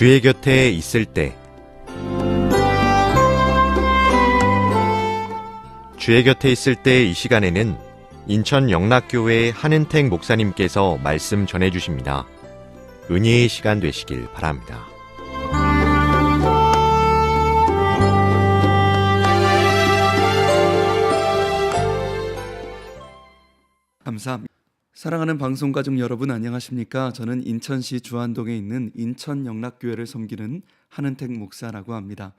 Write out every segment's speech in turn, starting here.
주의 곁에 있을 때 주의 곁에 있을 때 이 시간에는 인천 영락교회 한은택 목사님께서 말씀 전해주십니다. 은혜의 시간 되시길 바랍니다. 감사합니다. 사랑하는 방송가족 여러분 안녕하십니까? 저는 인천시 주안동에 있는 인천 영락교회를 섬기는 한은택 목사라고 합니다.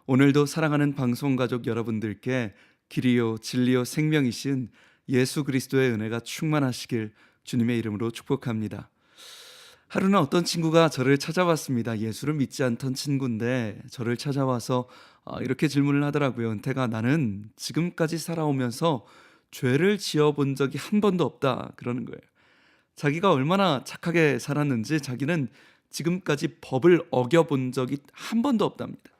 오늘도 사랑하는 방송가족 여러분들께 길이요 진리요 생명이신 예수 그리스도의 은혜가 충만하시길 주님의 이름으로 축복합니다. 하루는 어떤 친구가 저를 찾아왔습니다. 예수를 믿지 않던 친구인데 저를 찾아와서 이렇게 질문을 하더라고요. 은택아, 나는 지금까지 살아오면서 죄를 지어본 적이 한 번도 없다, 그러는 거예요. 자기가 얼마나 착하게 살았는지 자기는 지금까지 법을 어겨본 적이 한 번도 없답니다.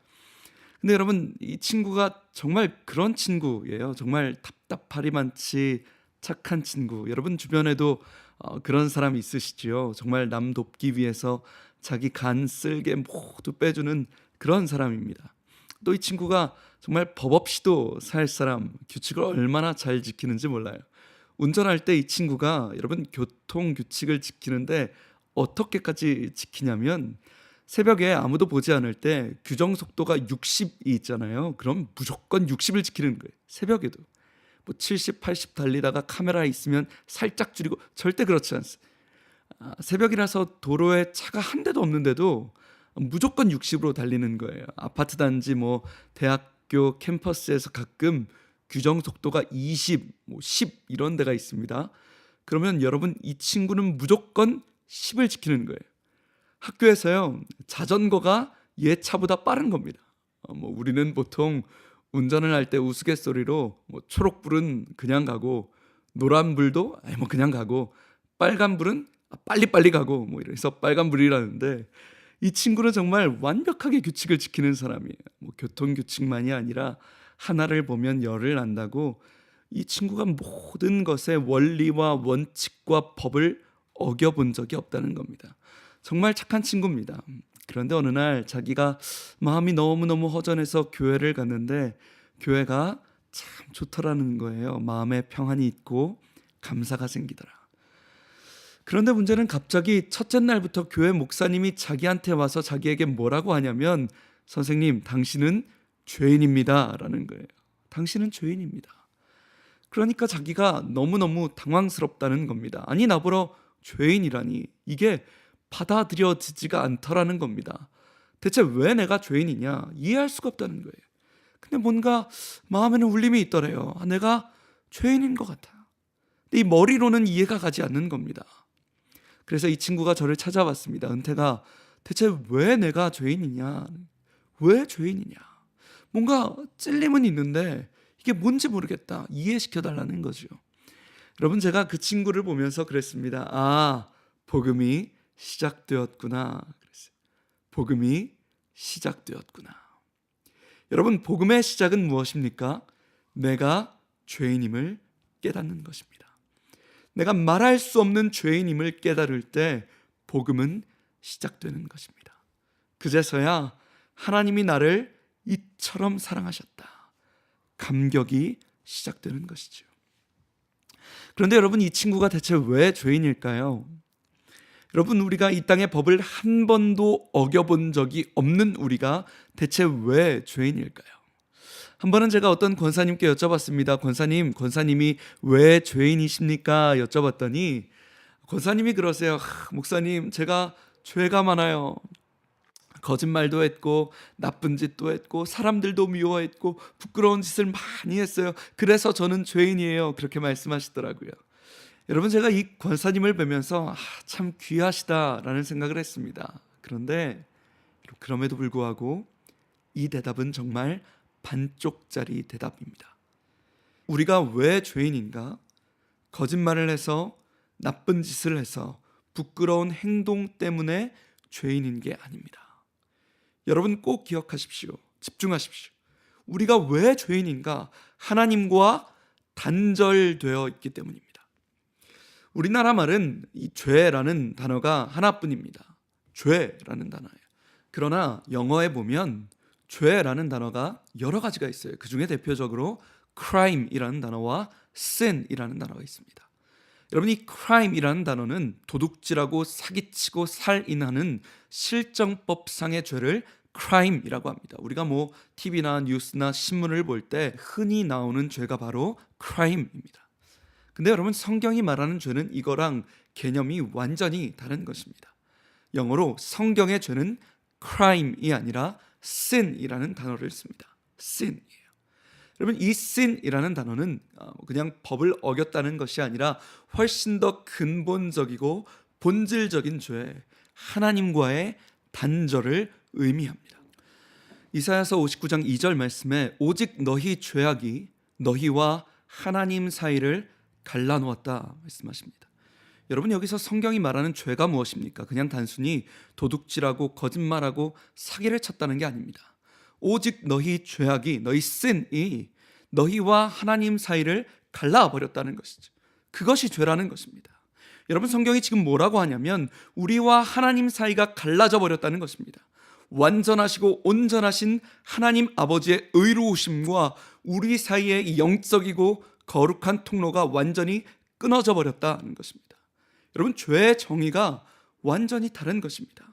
근데 여러분, 이 친구가 정말 그런 친구예요. 정말 답답하리만치 착한 친구. 여러분 주변에도 그런 사람이 있으시지요. 정말 남 돕기 위해서 자기 간 쓸개 모두 빼주는 그런 사람입니다. 또 이 친구가 정말 법 없이도 살 사람, 규칙을 얼마나 잘 지키는지 몰라요. 운전할 때 이 친구가 여러분 교통 규칙을 지키는데 어떻게까지 지키냐면, 새벽에 아무도 보지 않을 때 규정 속도가 60이 있잖아요. 그럼 무조건 60을 지키는 거예요. 새벽에도 뭐 70, 80 달리다가 카메라에 있으면 살짝 줄이고, 절대 그렇지 않습니다. 새벽이라서 도로에 차가 한 대도 없는데도 무조건 60으로 달리는 거예요. 아파트 단지, 뭐 대학교 캠퍼스에서 가끔 규정 속도가 20, 10 이런 데가 있습니다. 그러면 여러분, 이 친구는 무조건 10을 지키는 거예요. 학교에서요, 자전거가 얘 차보다 빠른 겁니다. 우리는 보통 운전을 할 때 우스갯소리로 초록불은 그냥 가고, 노란불도 그냥 가고, 빨간불은 빨리빨리 가고, 이래서 빨간불이라는데, 이 친구는 정말 완벽하게 규칙을 지키는 사람이에요. 교통규칙만이 아니라 하나를 보면 열을 안다고, 이 친구가 모든 것의 원리와 원칙과 법을 어겨본 적이 없다는 겁니다. 정말 착한 친구입니다. 그런데 어느 날 자기가 마음이 너무너무 허전해서 교회를 갔는데 교회가 참 좋더라는 거예요. 마음에 평안이 있고 감사가 생기더라. 그런데 문제는 갑자기 첫째 날부터 교회 목사님이 자기한테 와서 자기에게 뭐라고 하냐면, 선생님, 당신은 죄인입니다 라는 거예요. 당신은 죄인입니다. 그러니까 자기가 너무너무 당황스럽다는 겁니다. 아니, 나보러 죄인이라니, 이게 받아들여지지가 않더라는 겁니다. 대체 왜 내가 죄인이냐 이해할 수가 없다는 거예요. 근데 뭔가 마음에는 울림이 있더래요. 내가 죄인인 것 같아. 근데 이 머리로는 이해가 가지 않는 겁니다. 그래서 이 친구가 저를 찾아왔습니다. 은택아, 대체 왜 내가 죄인이냐? 왜 죄인이냐? 뭔가 찔림은 있는데 이게 뭔지 모르겠다. 이해시켜달라는 거죠. 여러분, 제가 그 친구를 보면서 그랬습니다. 복음이 시작되었구나. 그랬어요. 복음이 시작되었구나. 여러분, 복음의 시작은 무엇입니까? 내가 죄인임을 깨닫는 것입니다. 내가 말할 수 없는 죄인임을 깨달을 때 복음은 시작되는 것입니다. 그제서야 하나님이 나를 이처럼 사랑하셨다, 감격이 시작되는 것이죠. 그런데 여러분, 이 친구가 대체 왜 죄인일까요? 여러분, 우리가 이 땅의 법을 한 번도 어겨본 적이 없는 우리가 대체 왜 죄인일까요? 한 번은 제가 어떤 권사님께 여쭤봤습니다. 권사님이 왜 죄인이십니까? 여쭤봤더니 권사님이 그러세요. 목사님, 제가 죄가 많아요. 거짓말도 했고, 나쁜 짓도 했고, 사람들도 미워했고, 부끄러운 짓을 많이 했어요. 그래서 저는 죄인이에요. 그렇게 말씀하시더라고요. 여러분, 제가 이 권사님을 뵈면서 참 귀하시다라는 생각을 했습니다. 그런데 그럼에도 불구하고 이 대답은 정말 반쪽짜리 대답입니다. 우리가 왜 죄인인가? 거짓말을 해서, 나쁜 짓을 해서, 부끄러운 행동 때문에 죄인인 게 아닙니다. 여러분, 꼭 기억하십시오. 집중하십시오. 우리가 왜 죄인인가? 하나님과 단절되어 있기 때문입니다. 우리나라 말은 이 죄라는 단어가 하나뿐입니다. 죄라는 단어예요. 그러나 영어에 보면 죄라는 단어가 여러 가지가 있어요. 그 중에 대표적으로 crime이라는 단어와 sin이라는 단어가 있습니다. 여러분, 이 crime이라는 단어는 도둑질하고 사기치고 살인하는 실정법상의 죄를 crime이라고 합니다. 우리가 TV나 뉴스나 신문을 볼 때 흔히 나오는 죄가 바로 crime입니다. 근데 여러분, 성경이 말하는 죄는 이거랑 개념이 완전히 다른 것입니다. 영어로 성경의 죄는 crime이 아니라 sin이라는 단어를 씁니다. sin이에요. 여러분, 이 sin이라는 단어는 그냥 법을 어겼다는 것이 아니라 훨씬 더 근본적이고 본질적인 죄, 하나님과의 단절을 의미합니다. 이사야서 59장 2절 말씀에 오직 너희 죄악이 너희와 하나님 사이를 갈라놓았다 말씀하십니다. 여러분, 여기서 성경이 말하는 죄가 무엇입니까? 그냥 단순히 도둑질하고 거짓말하고 사기를 쳤다는 게 아닙니다. 오직 너희 죄악이, 너희 sin이 너희와 하나님 사이를 갈라버렸다는 것이죠. 그것이 죄라는 것입니다. 여러분, 성경이 지금 뭐라고 하냐면 우리와 하나님 사이가 갈라져 버렸다는 것입니다. 완전하시고 온전하신 하나님 아버지의 의로우심과 우리 사이의 영적이고 거룩한 통로가 완전히 끊어져 버렸다는 것입니다. 여러분, 죄의 정의가 완전히 다른 것입니다.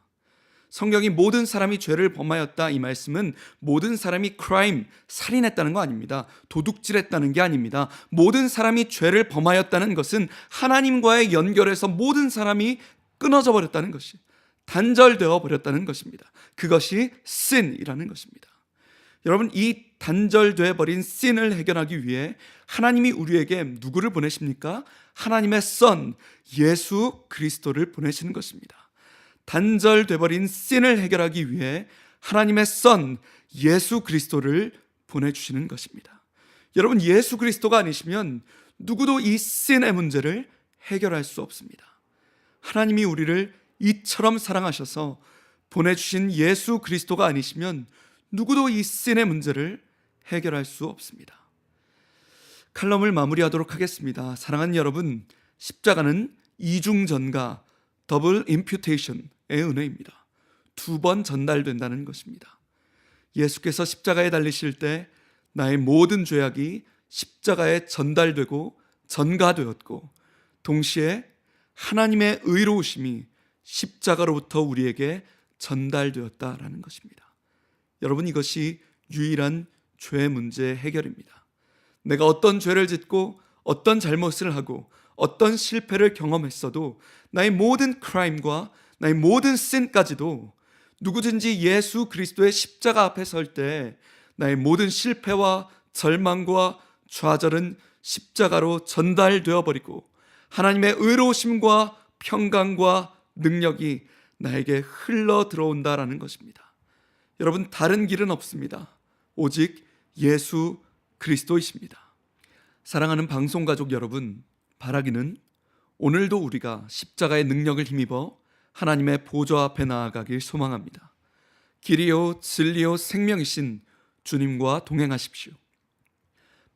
성경이 모든 사람이 죄를 범하였다 이 말씀은 모든 사람이 crime, 살인했다는 거 아닙니다. 도둑질했다는 게 아닙니다. 모든 사람이 죄를 범하였다는 것은 하나님과의 연결에서 모든 사람이 끊어져 버렸다는 것이, 단절되어 버렸다는 것입니다. 그것이 sin이라는 것입니다. 여러분, 이 단절되어 버린 sin을 해결하기 위해 하나님이 우리에게 누구를 보내십니까? 하나님의 son, 예수 그리스도를 보내시는 것입니다. 단절되어 버린 sin을 해결하기 위해 하나님의 son, 예수 그리스도를 보내주시는 것입니다. 여러분, 예수 그리스도가 아니시면 누구도 이 sin의 문제를 해결할 수 없습니다. 하나님이 우리를 이처럼 사랑하셔서 보내주신 예수 그리스도가 아니시면 누구도 이 sin의 문제를 해결할 수 없습니다. 칼럼을 마무리하도록 하겠습니다. 사랑하는 여러분, 십자가는 이중전가, 더블 임퓨테이션의 은혜입니다. 2번 전달된다는 것입니다. 예수께서 십자가에 달리실 때 나의 모든 죄악이 십자가에 전달되고 전가되었고, 동시에 하나님의 의로우심이 십자가로부터 우리에게 전달되었다라는 것입니다. 여러분, 이것이 유일한 죄 문제 해결입니다. 내가 어떤 죄를 짓고 어떤 잘못을 하고 어떤 실패를 경험했어도 나의 모든 크라임과 나의 모든 sin까지도 누구든지 예수 그리스도의 십자가 앞에 설 때 나의 모든 실패와 절망과 좌절은 십자가로 전달되어 버리고 하나님의 의로우심과 평강과 능력이 나에게 흘러 들어온다라는 것입니다. 여러분, 다른 길은 없습니다. 오직 예수 그리스도이십니다. 사랑하는 방송가족 여러분, 바라기는 오늘도 우리가 십자가의 능력을 힘입어 하나님의 보좌 앞에 나아가길 소망합니다. 길이요 진리요 생명이신 주님과 동행하십시오.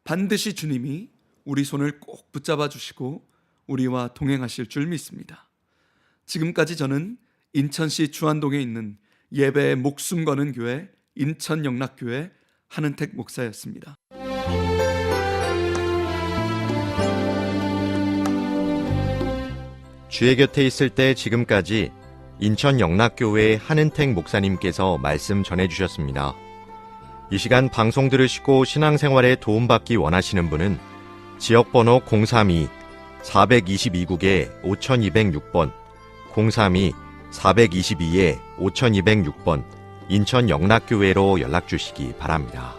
반드시 주님이 우리 손을 꼭 붙잡아 주시고 우리와 동행하실 줄 믿습니다. 지금까지 저는 인천시 주안동에 있는 예배에 목숨 거는 교회 인천영락교회 한은택 목사였습니다. 주의 곁에 있을 때 지금까지 인천영락교회 한은택 목사님께서 말씀 전해주셨습니다. 이 시간 방송 들으시고 신앙생활에 도움받기 원하시는 분은 지역번호 032-422국에 5206번 032-422-5206번 인천영락교회로 연락주시기 바랍니다.